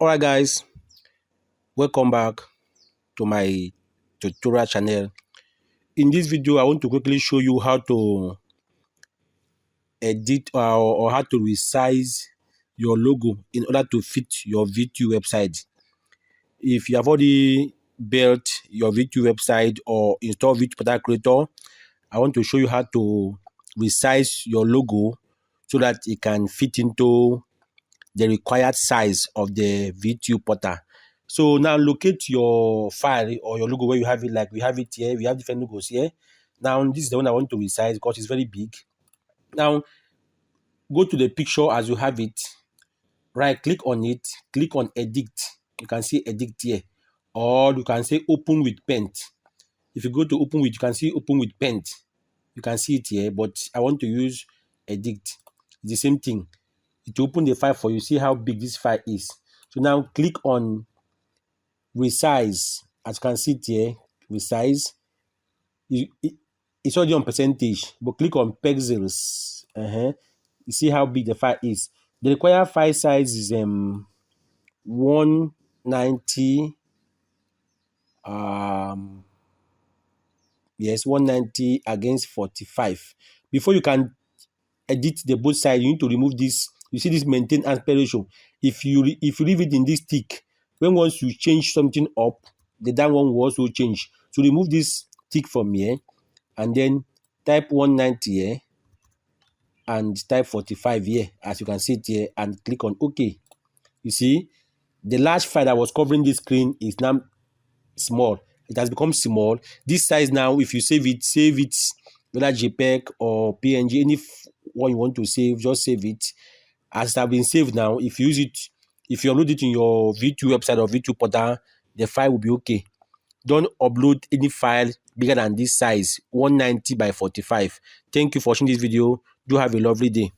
Alright guys, welcome back to my tutorial channel. In this video I want to quickly show you how to edit or how to resize your logo in order to fit your VTU website. If you have already built your VTU website or installed VTU Portal Creator, I want to show you how to resize your logo so that it can fit into the required size of the VTU Portal. So now locate your file or your logo where you have it. Like we have it here, we have different logos here. Now this is the one I want to resize because it's very big. Now go to the picture as you have it, right click on it, click on edit. You can see edit here, or you can say open with paint. If you go to open with, you can see open with paint. You can see it here, but I want to use edit. It's the same thing. It will open the file for you. See how big this file is. So now click on resize. As you can see it here, resize. It's already on percentage, but click on pixels. You see how big the file is. The required file size is 190. Yes, 190 against 45. Before you can edit the both sides, you need to remove this. You see this maintain aspect ratio. If you leave it in this tick, when once you change something up, the down one will also change. So remove this tick from here and then type 190 here and type 45 here, as you can see it here, and click on OK. You see, the large file that was covering this screen is now small. It has become small. This size now, if you save it, whether JPEG or PNG, any one you want to save, just save it. As it has been saved now, if you use it, if you upload it in your VTU website or VTU Portal, the file will be okay. Don't upload any file bigger than this size, 190 by 45. Thank you for watching this video. Do have a lovely day.